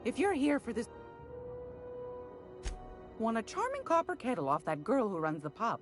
If you're here for this... Want a charming copper kettle off that girl who runs the pub.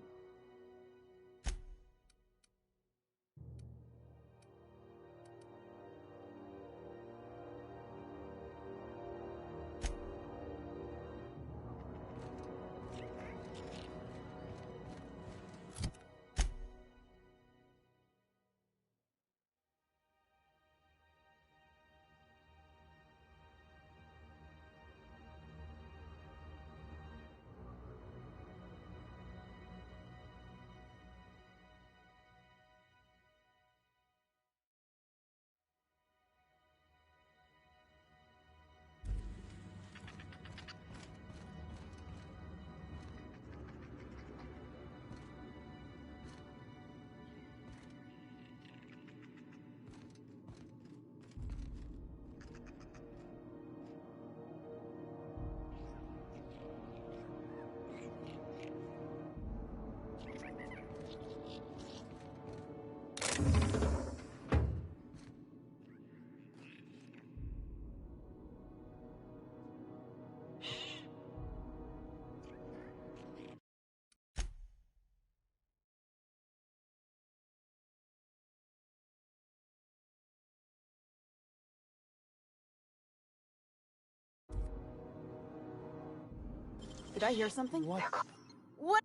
Did I hear something? What? What?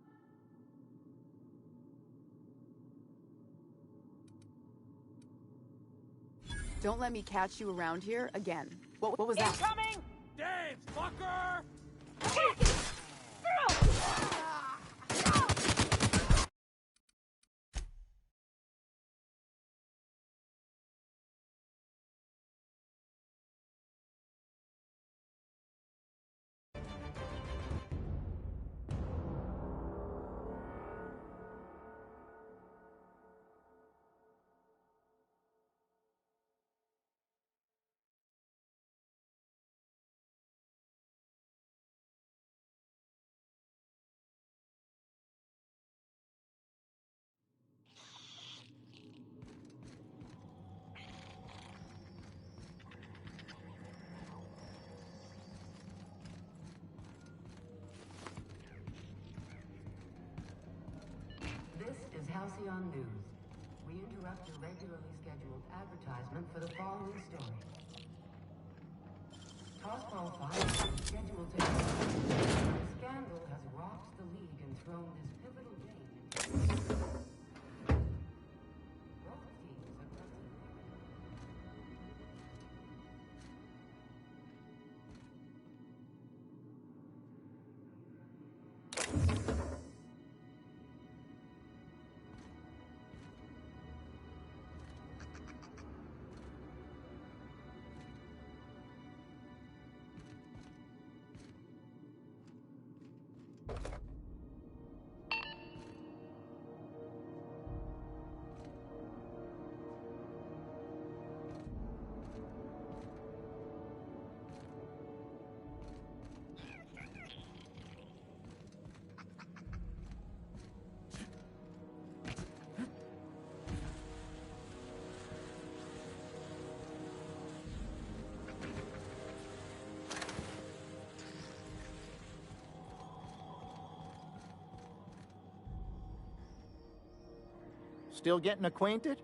Don't let me catch you around here again. What was that? Incoming! Dave, fucker! This is Halcyon News. We interrupt your regularly scheduled advertisement for the following story. Tossball 5 is scheduled to end. A scandal has rocked the league and thrown this pivotal game into... Both teams have tested... Still getting acquainted?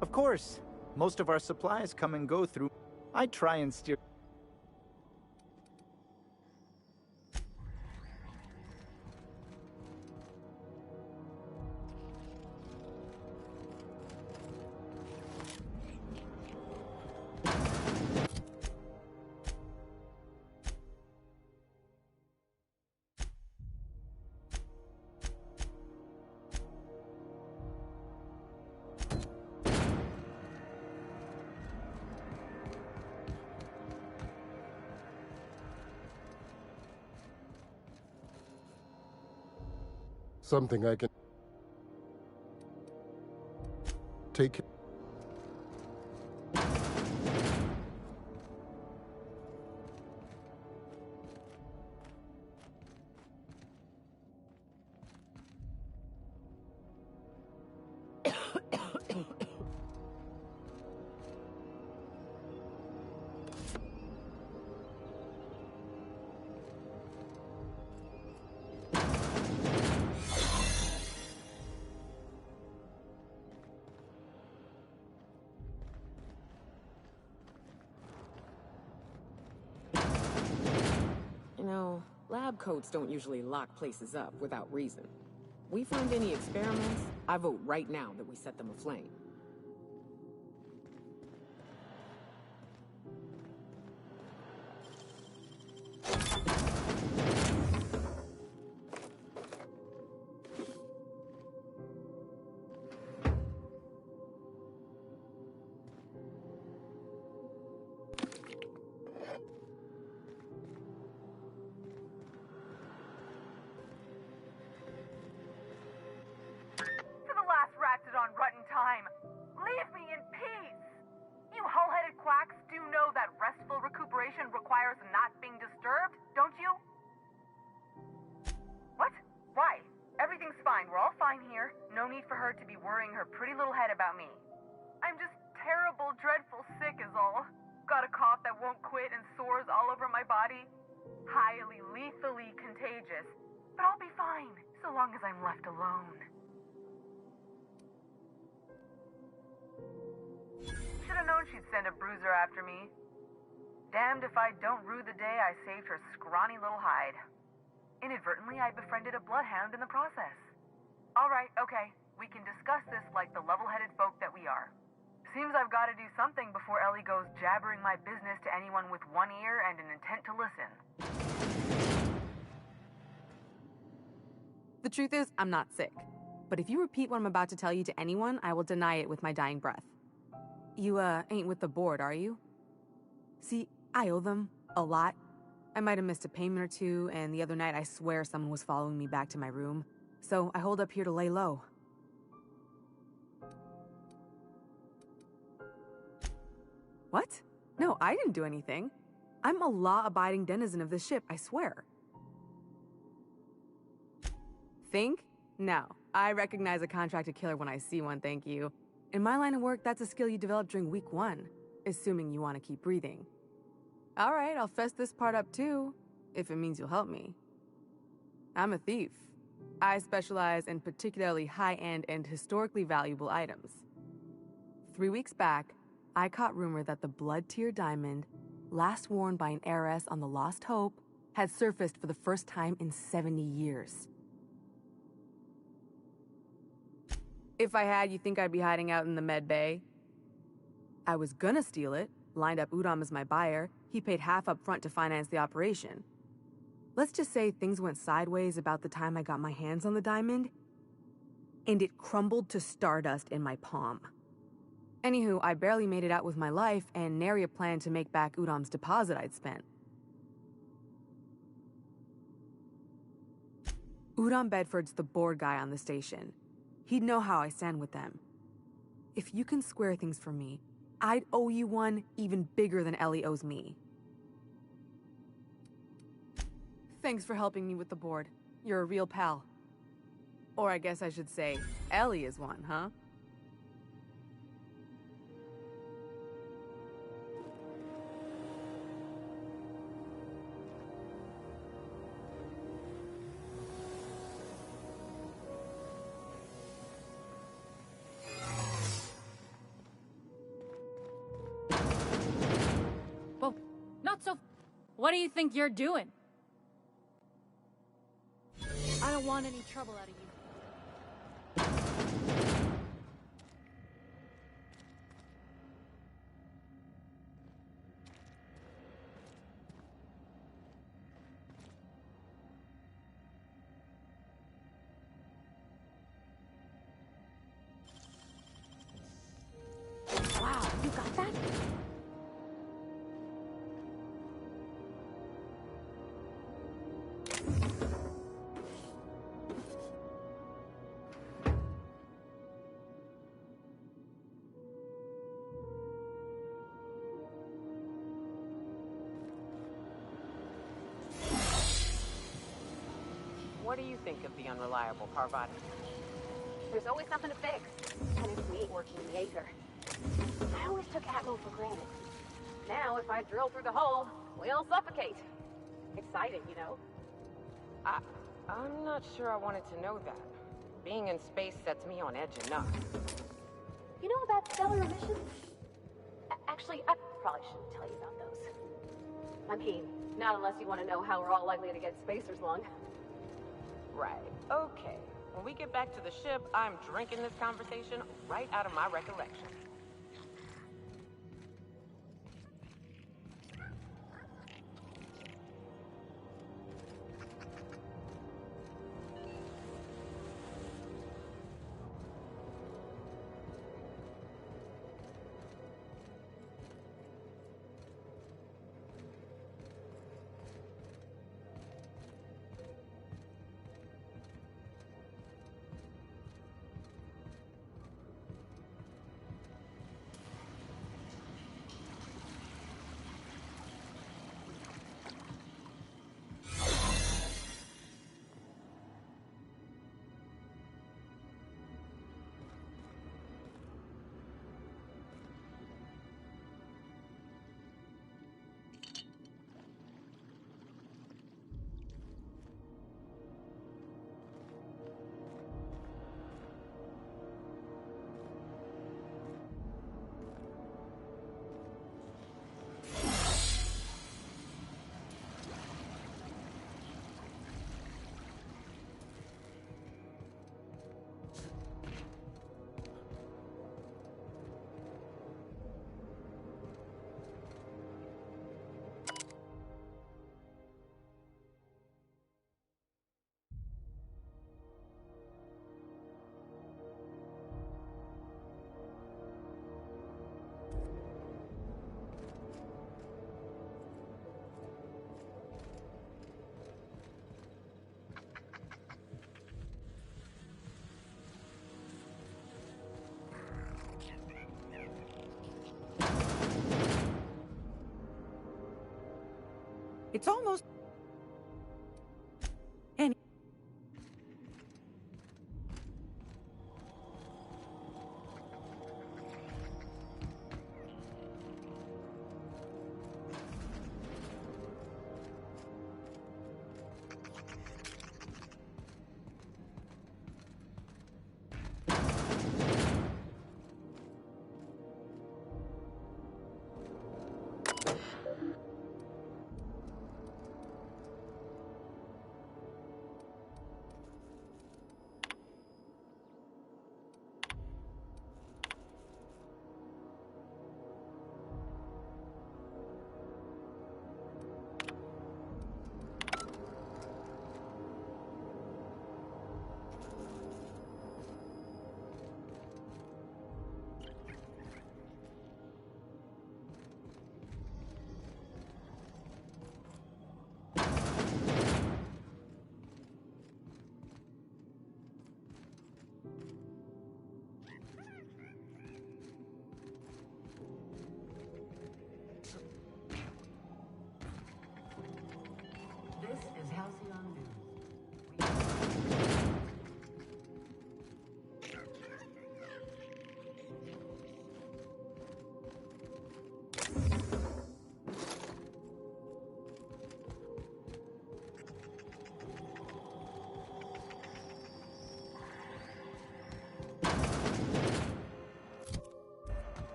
Of course. Most of our supplies come and go through. I try and steer... Something I can take. Lab coats don't usually lock places up without reason. We find any experiments, I vote right now that we set them aflame. On rotten time. Leave me in peace! You hull-headed quacks do know that restful recuperation requires not being disturbed, don't you? What? Why? Everything's fine. We're all fine here. No need for her to be worrying her pretty little head about me. I'm just terrible, dreadful sick is all. Got a cough that won't quit and sores all over my body. Highly, lethally contagious. But I'll be fine, so long as I'm left alone. Should've known she'd send a bruiser after me. Damned if I don't rue the day I saved her scrawny little hide. Inadvertently, I befriended a bloodhound in the process. Alright, okay. We can discuss this like the level-headed folk that we are. Seems I've got to do something before Ellie goes jabbering my business to anyone with one ear and an intent to listen. The truth is, I'm not sick. But if you repeat what I'm about to tell you to anyone, I will deny it with my dying breath. You, ain't with the board, are you? See, I owe them a lot. I might have missed a payment or two, and the other night I swear someone was following me back to my room. So I hold up here to lay low. What? No, I didn't do anything. I'm a law-abiding denizen of this ship, I swear. Think? No. I recognize a contracted killer when I see one, thank you. In my line of work, that's a skill you develop during week 1, assuming you want to keep breathing. All right, I'll fess this part up too, if it means you'll help me. I'm a thief. I specialize in particularly high-end and historically valuable items. 3 weeks back, I caught rumor that the blood-tier diamond, last worn by an heiress on the Lost Hope, had surfaced for the first time in 70 years. If I had, you think I'd be hiding out in the med bay? I was gonna steal it, lined up Udom as my buyer. He paid half up front to finance the operation. Let's just say things went sideways about the time I got my hands on the diamond, and it crumbled to stardust in my palm. Anywho, I barely made it out with my life, and nary a plan to make back Udom's deposit I'd spent. Udom Bedford's the board guy on the station. He'd know how I stand with them. If you can square things for me, I'd owe you one even bigger than Ellie owes me. Thanks for helping me with the board. You're a real pal. Or I guess I should say, Ellie is one, huh? What do you think you're doing? I don't want any trouble out of you. Wow, you got that? What do you think of the unreliable Parvati? There's always something to fix. And it's me working in the Aether. I always took Atmo for granted. Now, if I drill through the hole, we all suffocate. Exciting, you know? I'm not sure I wanted to know that. Being in space sets me on edge enough. You know about stellar emissions? Actually, I probably shouldn't tell you about those. I mean, not unless you want to know how we're all likely to get spacers lung. Right. Okay. When we get back to the ship, I'm drinking this conversation right out of my recollection. It's almost... And... This is Halcyon News.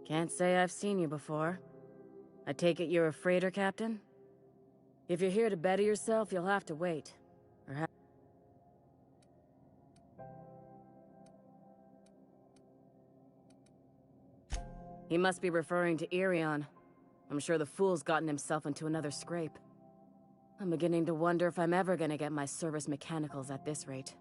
Can't say I've seen you before. I take it you're a freighter captain? If you're here to better yourself, you'll have to wait. He must be referring to Irion. I'm sure the fool's gotten himself into another scrape. I'm beginning to wonder if I'm ever gonna get my service mechanicals at this rate.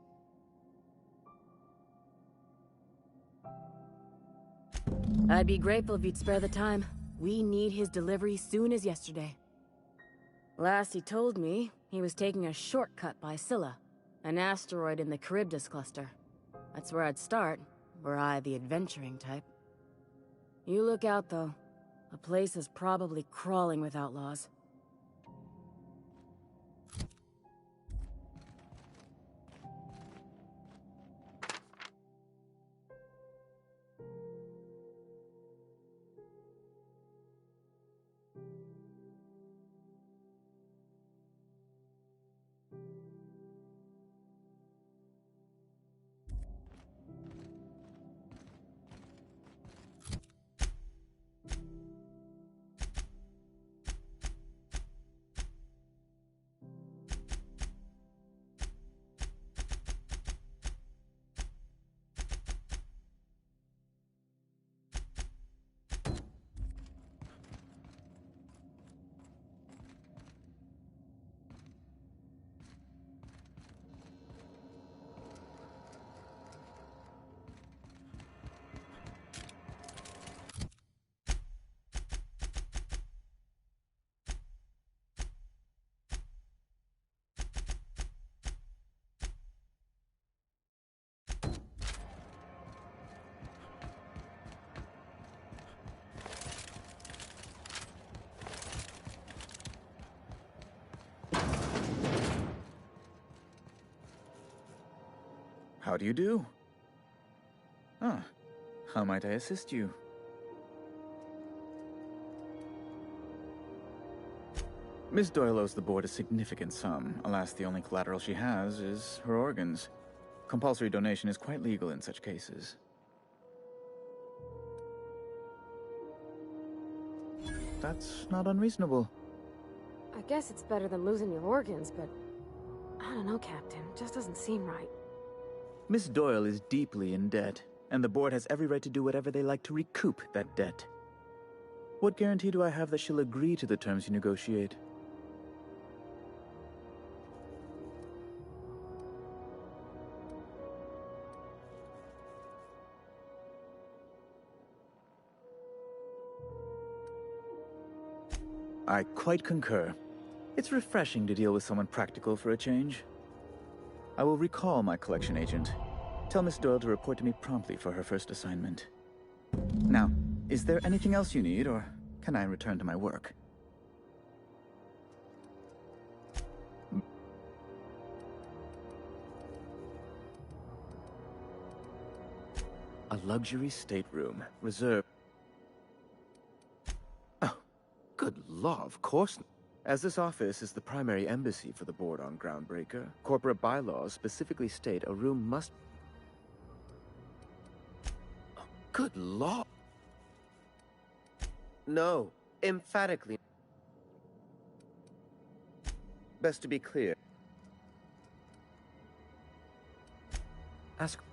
I'd be grateful if you'd spare the time. We need his delivery soon as yesterday. Last he told me, he was taking a shortcut by Scylla, an asteroid in the Charybdis cluster. That's where I'd start, were I the adventuring type. You look out, though. The place is probably crawling with outlaws. How do you do? Ah, how might I assist you? Miss Doyle owes the board a significant sum. Alas, the only collateral she has is her organs. Compulsory donation is quite legal in such cases. That's not unreasonable. I guess it's better than losing your organs, but I don't know, Captain. It just doesn't seem right. Miss Doyle is deeply in debt, and the board has every right to do whatever they like to recoup that debt. What guarantee do I have that she'll agree to the terms you negotiate? I quite concur. It's refreshing to deal with someone practical for a change. I will recall my collection agent. Tell Miss Doyle to report to me promptly for her first assignment. Now, is there anything else you need, or can I return to my work? A luxury stateroom, reserved. Oh, good law, of course. As this office is the primary embassy for the board on Groundbreaker, corporate bylaws specifically state a room must... Oh, good law. No, emphatically. Best to be clear. Ask...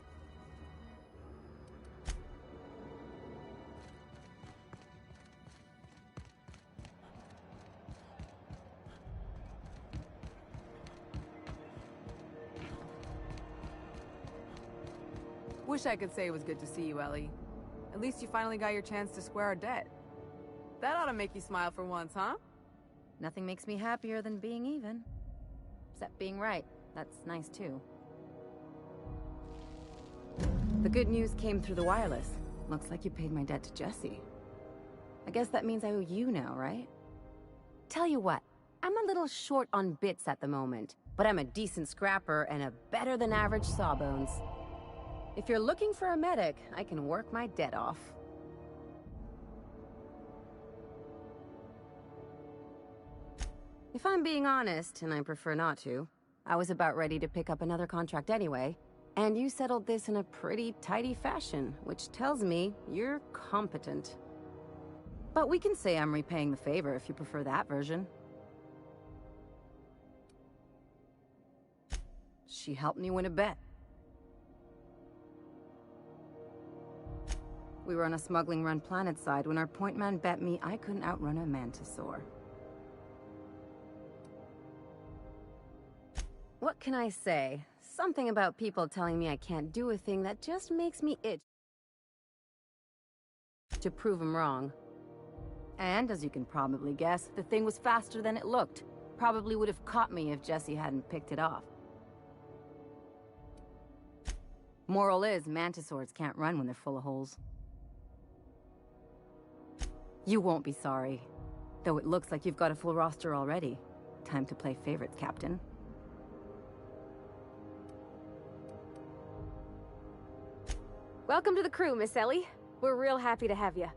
Wish I could say it was good to see you, Ellie. At least you finally got your chance to square our debt. That ought to make you smile for once, huh? Nothing makes me happier than being even. Except being right. That's nice, too. The good news came through the wireless. Looks like you paid my debt to Jesse. I guess that means I owe you now, right? Tell you what, I'm a little short on bits at the moment, but I'm a decent scrapper and a better-than-average sawbones. If you're looking for a medic, I can work my debt off. If I'm being honest, and I prefer not to, I was about ready to pick up another contract anyway, and you settled this in a pretty tidy fashion, which tells me you're competent. But we can say I'm repaying the favor if you prefer that version. She helped me win a bet. We were on a smuggling run planetside when our point man bet me I couldn't outrun a mantisaur. What can I say? Something about people telling me I can't do a thing that just makes me itch to prove them wrong. And, as you can probably guess, the thing was faster than it looked. Probably would have caught me if Jesse hadn't picked it off. Moral is, mantisaurs can't run when they're full of holes. You won't be sorry. Though it looks like you've got a full roster already. Time to play favorites, Captain. Welcome to the crew, Miss Ellie. We're real happy to have you.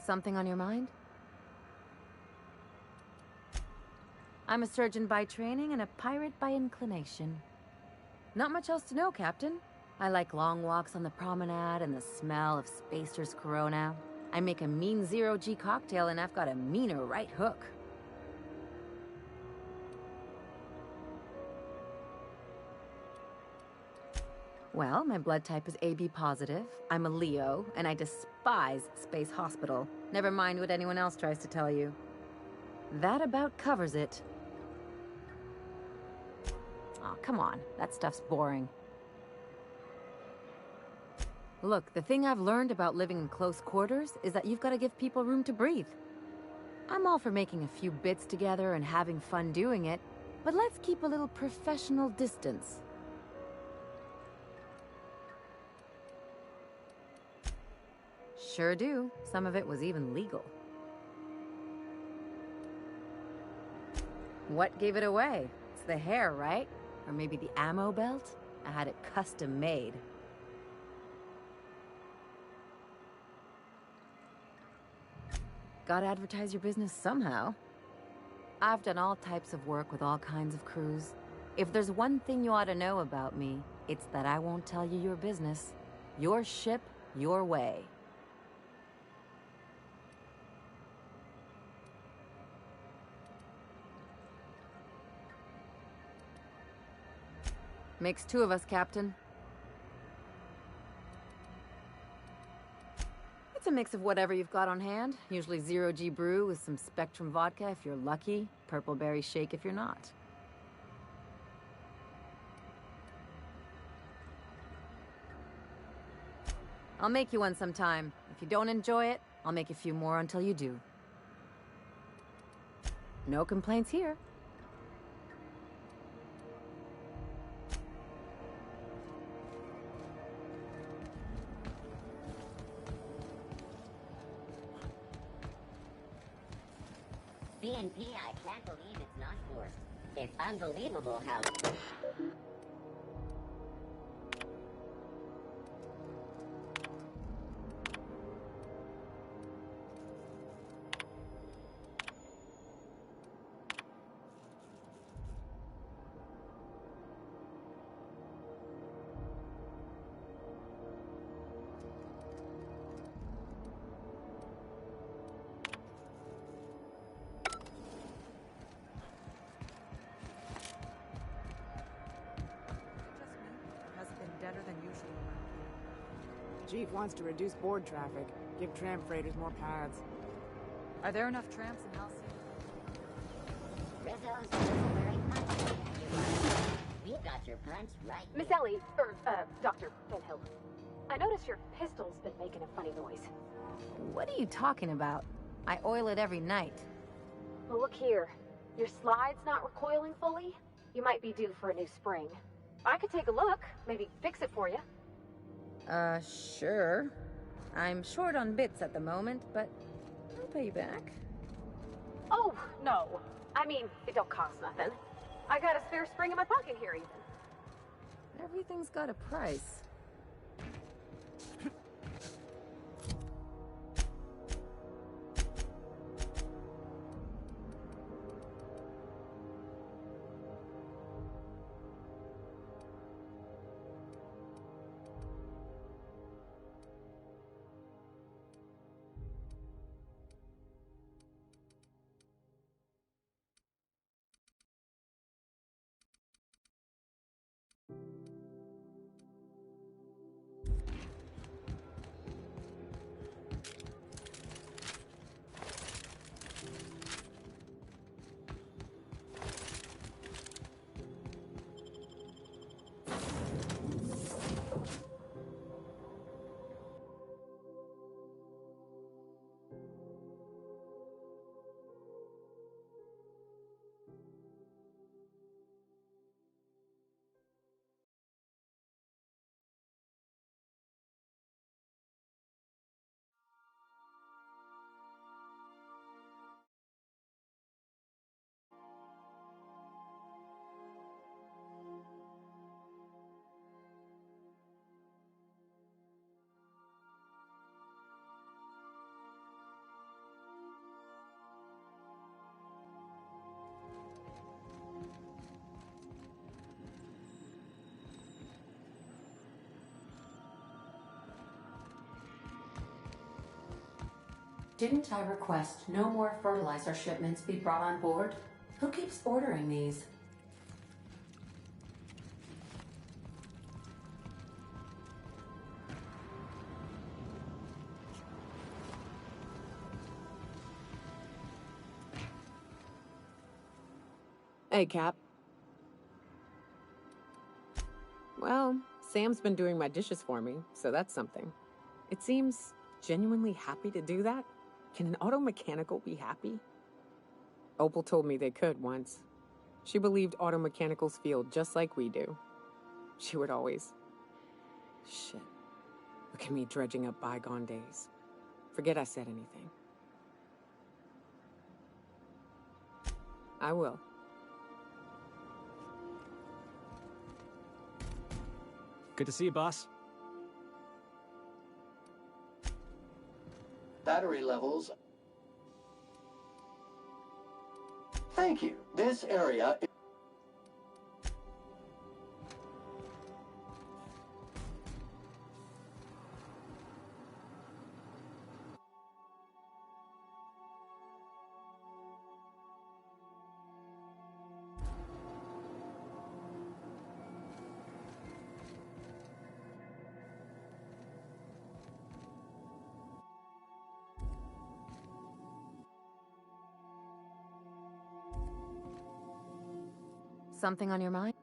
Something on your mind? I'm a surgeon by training and a pirate by inclination. Not much else to know, Captain. I like long walks on the promenade and the smell of Spacer's Corona. I make a mean zero-G cocktail and I've got a meaner right hook. Well, my blood type is AB positive, I'm a Leo, and I despise Space Hospital. Never mind what anyone else tries to tell you. That about covers it. Aw, come on. That stuff's boring. Look, the thing I've learned about living in close quarters is that you've got to give people room to breathe. I'm all for making a few bits together and having fun doing it, but let's keep a little professional distance. Sure do. Some of it was even legal. What gave it away? It's the hair, right? Or maybe the ammo belt? I had it custom made. Gotta advertise your business somehow. I've done all types of work with all kinds of crews. If there's one thing you ought to know about me, it's that I won't tell you your business. Your ship, your way. Makes two of us, Captain. It's a mix of whatever you've got on hand. Usually 0G brew with some Spectrum vodka if you're lucky, purple berry shake if you're not. I'll make you one sometime. If you don't enjoy it, I'll make a few more until you do. No complaints here. BNP, I can't believe it's not forced. It's unbelievable how... Chief wants to reduce board traffic, give tram freighters more paths. Are there enough trams in Halcyon? Rizzo's very punch. You got your punch right. Miss Ellie, Dr. Van Hill. I noticed your pistol's been making a funny noise. What are you talking about? I oil it every night. Well, look here. Your slide's not recoiling fully. You might be due for a new spring. I could take a look, maybe fix it for you. Sure. I'm short on bits at the moment, but I'll pay you back. Oh, no. I mean, it don't cost nothing. I got a spare spring in my pocket here, even. Everything's got a price. Didn't I request no more fertilizer shipments be brought on board? Who keeps ordering these? Hey, Cap. Well, Sam's been doing my dishes for me, so that's something. It seems genuinely happy to do that. Can an auto mechanical be happy? Opal told me they could once. She believed auto mechanicals feel just like we do. She would always... Shit. Look at me dredging up bygone days. Forget I said anything. I will. Good to see you, boss. Battery levels. Thank you. This area... something on your mind?